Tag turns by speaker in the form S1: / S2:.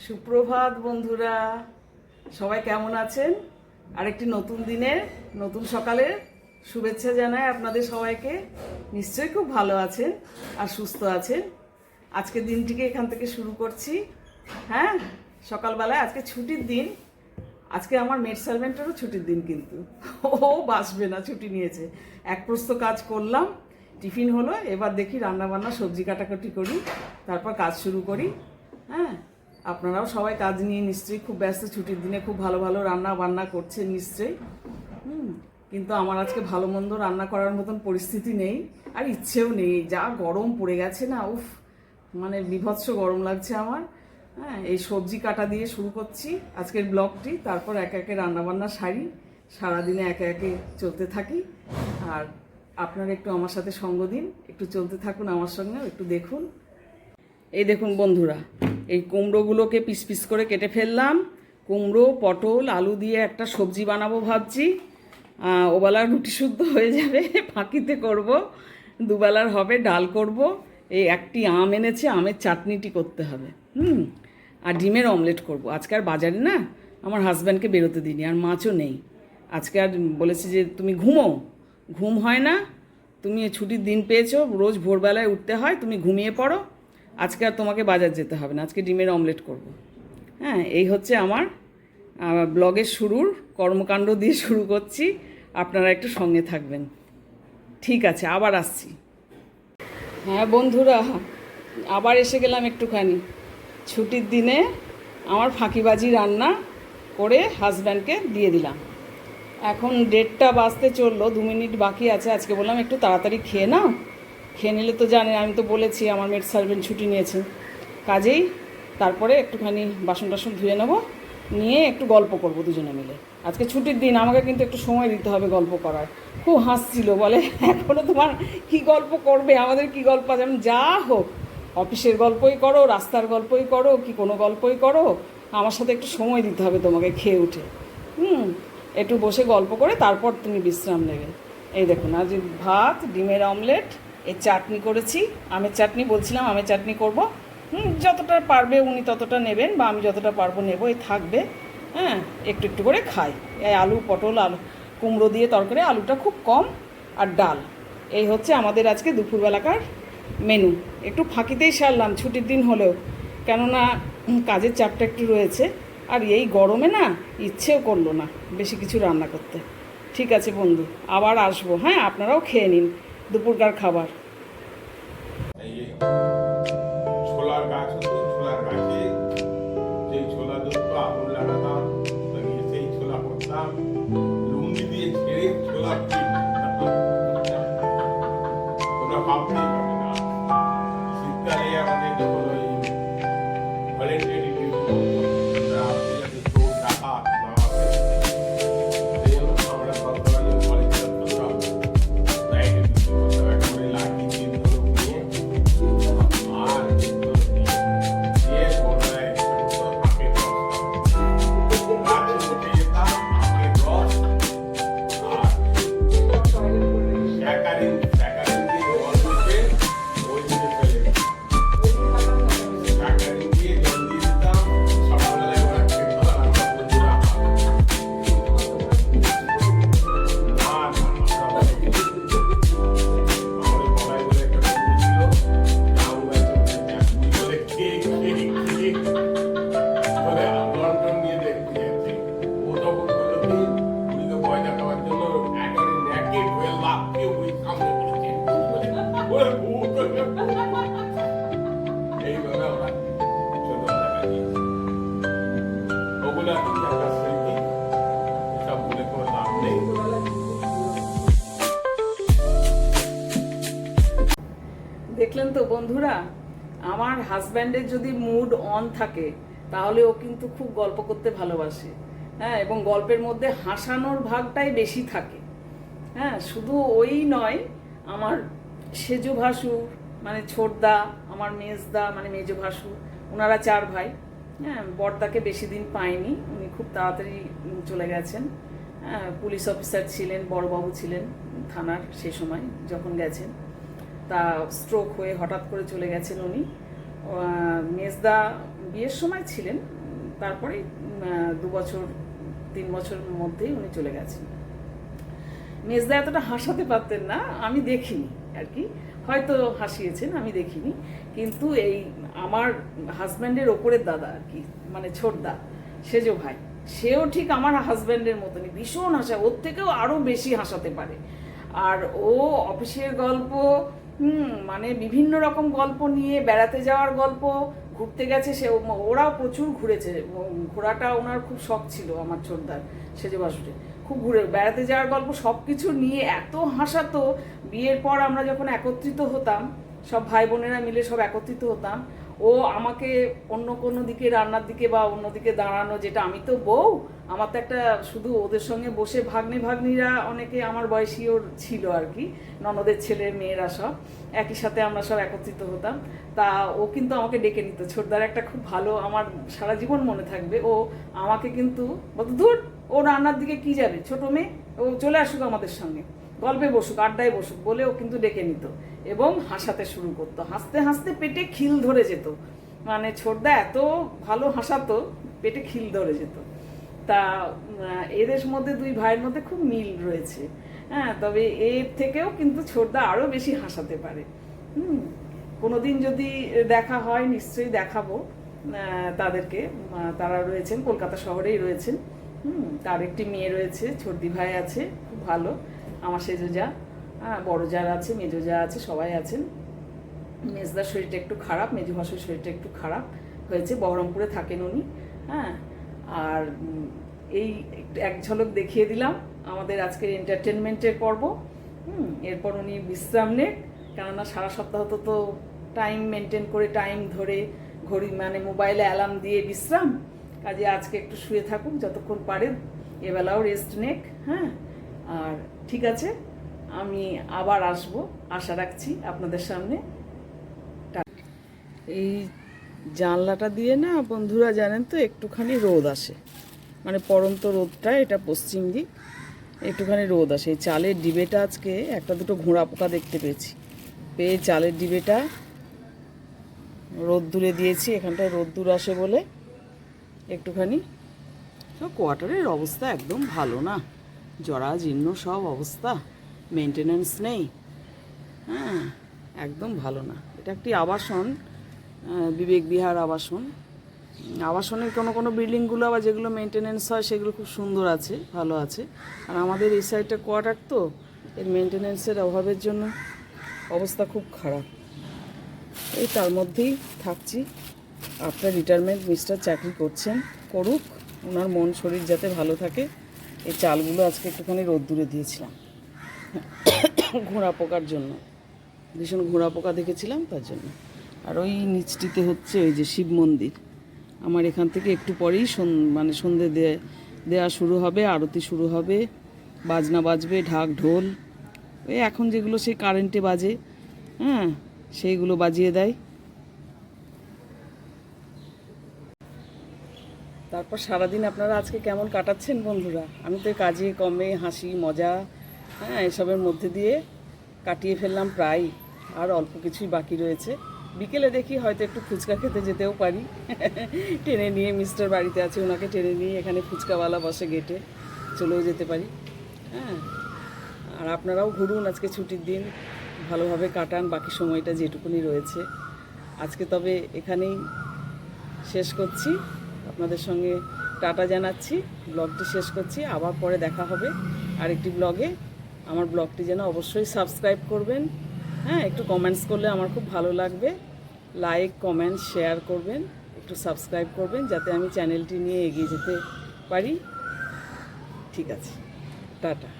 S1: সুপ্রভাত বন্ধুরা, সবাই কেমন আছেন? আরেকটি নতুন দিনের নতুন সকালের শুভেচ্ছা জানাই আপনাদের সবাইকে। নিশ্চয়ই খুব ভালো আছেন আর সুস্থ আছেন। আজকে দিনটিকে এখান থেকে শুরু করছি। হ্যাঁ, সকালবেলায় আজকে ছুটির দিন। আজকে আমার মেড সার্ভেন্টেরও ছুটির দিন, কিন্তু ও বাসবে না, ছুটি নিয়েছে। এক প্রস্ত কাজ করলাম, টিফিন হলো, এবার দেখি রান্নাবান্না সবজি কাটাকাটি করি, তারপর কাজ শুরু করি। হ্যাঁ, আপনারাও সবাই কাজ নিয়ে নিশ্চয়ই খুব ব্যস্ত, ছুটির দিনে খুব ভালো ভালো রান্না বান্না করছে নিশ্চয়ই। কিন্তু আমার আজকে ভালো মন্দ রান্না করার মতন পরিস্থিতি নেই, আর ইচ্ছেও নেই। যা গরম পড়ে গেছে না, উফ, মানে বিভৎস গরম লাগছে আমার। হ্যাঁ, এই সবজি কাটা দিয়ে শুরু করছি আজকের ব্লগটি, তারপর একে একে রান্নাবান্না সারি, সারাদিনে একে একে চলতে থাকি। আর আপনারা একটু আমার সাথে সঙ্গ দিন, একটু চলতে থাকুন আমার সঙ্গে, একটু দেখুন। এই দেখুন বন্ধুরা, এই কুমড়োগুলোকে পিস পিস করে কেটে ফেললাম। কুমড়ো, পটল, আলু দিয়ে একটা সবজি বানাবো ভাবছি। ওবেলার রুটি শুদ্ধ হয়ে যাবে, ফাঁকিতে করব, দুবেলার হবে, ডাল করব। এই একটি আম এনেছে, আমের চাটনিটি করতে হবে। আর ডিমের অমলেট করব। আজকে আর বাজারে না, আমার হাজব্যান্ডকে বেরোতে দিইনি, আর মাছও নেই আজকে। আর বলেছি যে তুমি ঘুম হয় না, তুমি ছুটির দিন পেয়েছো, রোজ ভোরবেলায় উঠতে হয়, তুমি ঘুমিয়ে পড়ো। আজকে আর তোমাকে বাজার যেতে হবে না, আজকে ডিমের অমলেট করব। হ্যাঁ, এই হচ্ছে আমার ব্লগের শুরুর কর্মকাণ্ড দিয়ে শুরু করছি। আপনারা একটু সঙ্গে থাকবেন। ঠিক আছে, আবার আসছি। হ্যাঁ বন্ধুরা, আবার এসে গেলাম একটুখানি। ছুটির দিনে আমার ফাঁকিবাজি রান্না করে হাজব্যান্ডকে দিয়ে দিলাম। এখন 1:30 বাজতে চললো, 2 মিনিট বাকি আছে। আজকে বললাম একটু তাড়াতাড়ি খেয়ে নাও, খেয়ে নিলে তো জানেন, আমি তো বলেছি আমার মেড সার্ভেন্ট ছুটি নিয়েছে, কাজেই তারপরে একটুখানি বাসন টাসন ধুয়ে নেবো, নিয়ে একটু গল্প করব দুজনে মিলে। আজকে ছুটির দিন, আমাকে কিন্তু একটু সময় দিতে হবে গল্প করার। খুব হাসছিল, বলে এখনও তোমার কি গল্প করবে, আমাদের কি গল্প আছে, যেমন যা হোক, অফিসের গল্পই করো, রাস্তার গল্পই করো, কি কোনো গল্পই করো, আমার সাথে একটু সময় দিতে হবে তোমাকে খেয়ে উঠে। একটু বসে গল্প করে তারপর তুমি বিশ্রাম নেবে। এই দেখুন, আজ ভাত, ডিমের অমলেট, এই চাটনি করেছি, আমের চাটনি বলছিলাম, আমের চাটনি করব। যতটা পারবে উনি ততটা নেবেন, বা আমি যতটা পারবো নেবো, এই থাকবে। হ্যাঁ, একটু একটু করে খাই। এই আলু, পটল, আলু, কুমড়ো দিয়ে তরকারি, আলুটা খুব কম, আর ডাল। এই হচ্ছে আমাদের আজকে দুপুরবেলাকার মেনু। একটু ফাঁকিতেই সারলাম ছুটির দিন হলেও, কেননা কাজের চাপটা একটু রয়েছে, আর এই গরমে না ইচ্ছেও করলো না বেশি কিছু রান্না করতে। ঠিক আছে বন্ধু, আবার আসবো। হ্যাঁ, আপনারাও খেয়ে নিন দুপুরকার খাবার।
S2: ছোলার গাছ হতো, ছোলার গাছে সেই ছোলা ধরতো, আগুন লাগাতাম, লাগিয়ে সেই ছোলা করতাম, লুঙ্গি দিয়ে ছেড়ে ছোলা তোমরা ভাবতেই পারবে না। শীতকালে আমাদের যখন ওই ভলেন্টারি টাকা আমরা কলেজ করতাম, লাঠি দিয়ে নিয়ে আর
S1: দেখলেন তো বন্ধুরা, আমার হাজব্যান্ডের যদি মুড অন থাকে তাহলে ও কিন্তু খুব গল্প করতে ভালোবাসে। হ্যাঁ, এবং গল্পের মধ্যে হাসানোর ভাগটাই বেশি থাকে। হ্যাঁ, শুধু ওই নয়, আমার সেজো ভাসুর মানে ছোটদা, আমার মেজদা মানে মেজো ভাসুর, ওনারা 4 ভাই। হ্যাঁ, বড়দাকে বেশি দিন পাইনি, উনি খুব তাড়াতাড়ি চলে গেছেন। হ্যাঁ, পুলিশ অফিসার ছিলেন, বড়বাবু ছিলেন থানার সে সময় যখন গেছেন। তা স্ট্রোক হয়ে হঠাৎ করে চলে গেছেন উনি। মেজদা বিয়ের সময় ছিলেন, তারপরে 2 বছর 3 বছরের মধ্যেই উনি চলে গেছেন। মেজদা এতটা হাসাতে পারতেন না, আমি দেখিনি আর কি, হয়তো হাসিয়েছেন, আমি দেখিনি। কিন্তু এই আমার হাজব্যান্ডের ওপরের দাদা আর কি, মানে ছোটদা, সেজো ভাই, সেও ঠিক আমার হাজব্যান্ডের মতনই ভীষণ হাসা, ওর থেকেও আরও বেশি হাসাতে পারে। আর ও অফিসের গল্প, মানে বিভিন্ন রকম গল্প নিয়ে, বেড়াতে যাওয়ার গল্প, ঘুরতে গেছে সে, ওরাও প্রচুর ঘুরেছে, ঘোরাটা ওনার খুব শখ ছিল আমার ছোটদার, সেজো বাসুটে খুব ঘুরে বেড়াতে যাওয়ার গল্প সব কিছু নিয়ে এত হাসাতো। বিয়ের পর আমরা যখন একত্রিত হতাম, সব ভাই বোনেরা মিলে সব একত্রিত হতাম, ও আমাকে অন্য কোনো দিকে রান্নার দিকে বা অন্যদিকে দাঁড়ানো, যেটা আমি তো বউ, আমার তো একটা শুধু ওদের সঙ্গে বসে ভাগ্নিরা অনেকে আমার বয়সীও ছিল আর কি, ননদের ছেলে মেয়েরা সব একই সাথে আমরা সব একত্রিত হতাম। তা ও কিন্তু আমাকে ডেকে নিত, ছোটদার একটা খুব ভালো, আমার সারা জীবন মনে থাকবে, ও আমাকে কিন্তু বলতো দূর, ও রান্নার দিকে কি যাবে, ছোট মেয়ে, ও চলে আসুক আমাদের সঙ্গে, গল্পে বসুক, আড্ডায় বসুক বলে ও কিন্তু ডেকে নিত এবং হাসাতে শুরু করতো। হাসতে হাসতে পেটে খিল ধরে যেত, মানে ছোটদা এত ভালো হাসাতো, পেটে খিল ধরে যেত। তা এদের মধ্যে দুই ভাইয়ের মধ্যে খুব মিল রয়েছে, হ্যাঁ, তবে এর থেকেও কিন্তু ছোটদা আরও বেশি হাসাতে পারে। কোনোদিন যদি দেখা হয় নিশ্চয়ই দেখাবো তাদেরকে, তারা রয়েছেন কলকাতা শহরেই রয়েছেন। তার একটি মেয়ে রয়েছে, ছোটদি ভাই আছে খুব ভালো, আমার সেজো যা, বড় যার আছে, মেজো যা আছে, সবাই আছেন। মেজদার শরীরটা একটু খারাপ, মেজো ভাসুর শরীরটা একটু খারাপ হয়েছে, বহরমপুরে থাকেন উনি, হ্যাঁ। আর এই এক ঝলক দেখিয়ে দিলাম আমাদের আজকের এন্টারটেনমেন্টের পর্ব। এরপর উনি বিশ্রাম নেন, কেননা সারা সপ্তাহ তো টাইম মেনটেন করে, টাইম ধরে ঘড়ি মানে মোবাইলে অ্যালার্ম দিয়ে বিশ্রাম, কাজে আজকে একটু শুয়ে থাকুক যতক্ষণ পারেন, এবেলাও রেস্ট নেক, হ্যাঁ। আর ঠিক আছে, আমি আবার আসবো, আশা রাখছি আপনাদের সামনে। এই জানলাটা দিয়ে না বন্ধুরা জানেন তো একটুখানি রোদ আসে, মানে পড়ন্ত রোদটা, এটা পশ্চিম দিক, একটুখানি রোদ আসে। এই চালের ডিবেটা আজকে একটা দুটো ঘোড়া পোকা দেখতে পেয়েছি, পেয়ে চালের ডিবেটা রোদ্দুরে দিয়েছি, এখানটায় রোদ্দুর আসে বলে একটুখানি। কোয়ার্টারের অবস্থা একদম ভালো না, জরাজীর্ণ সব অবস্থা, মেনটেনেন্স নেই, হ্যাঁ, একদম ভালো না। এটা একটি আবাসন, বিবেক বিহার আবাসন। আবাসনের কোনো বিল্ডিংগুলো আবার যেগুলো মেনটেনেন্স হয় সেগুলো খুব সুন্দর আছে, ভালো আছে। আর আমাদের এই সাইডটা কোয়ার্টার তো, এর মেনটেনেন্সের অভাবের জন্য অবস্থা খুব খারাপ। এই তার মধ্যেই থাকছি। আফটার রিটায়ারমেন্ট মিস্টার চাকরি করছেন, করুক, ওনার মন শরীর যাতে ভালো থাকে। এই চালগুলো আজকে একটুখানি রোদ্দুরে দিয়েছিলাম ঘোড়া পোকার জন্য, ভীষণ ঘোড়া পোকা দেখেছিলাম তার জন্য। আর ওই নিচটিতে হচ্ছে ওই যে শিব মন্দির, আমার এখান থেকে একটু পরেই মানে সন্ধে দেওয়া শুরু হবে, আরতি শুরু হবে, বাজনা বাজবে, ঢাক ঢোল, ওই এখন যেগুলো সেই কারেন্টে বাজে, হ্যাঁ, সেইগুলো বাজিয়ে দেয়। তারপর সারাদিন আপনারা আজকে কেমন কাটাচ্ছেন বন্ধুরা? আমি তো কাজে কমে হাসি মজা, হ্যাঁ, এসবের মধ্যে দিয়ে কাটিয়ে ফেললাম প্রায়, আর অল্প কিছুই বাকি রয়েছে। বিকেলে দেখি হয়তো একটু ফুচকা খেতে যেতেও পারি টেনে নিয়ে, মিস্টার বাড়িতে আছে, ওনাকে টেনে নিয়ে এখানে ফুচকাওয়ালা বসে গেটে, চলেও যেতে পারি, হ্যাঁ। আর আপনারাও ঘুরুন, আজকে ছুটির দিন, ভালোভাবে কাটান বাকি সময়টা যেটুকুনি রয়েছে। আজকে তবে এখানেই শেষ করছি, আপনাদের সঙ্গে টাটা জানাচ্ছি, ব্লগটি শেষ করছি। আবার পরে দেখা হবে আরেকটি ব্লগে। আমার ব্লগটি যেন অবশ্যই সাবস্ক্রাইব করবেন, হ্যাঁ, একটু কমেন্টস করলে আমার খুব ভালো লাগবে, লাইক কমেন্ট শেয়ার করবেন, একটু সাবস্ক্রাইব করবেন যাতে আমি চ্যানেলটি নিয়ে এগিয়ে যেতে পারি। ঠিক আছে, টাটা।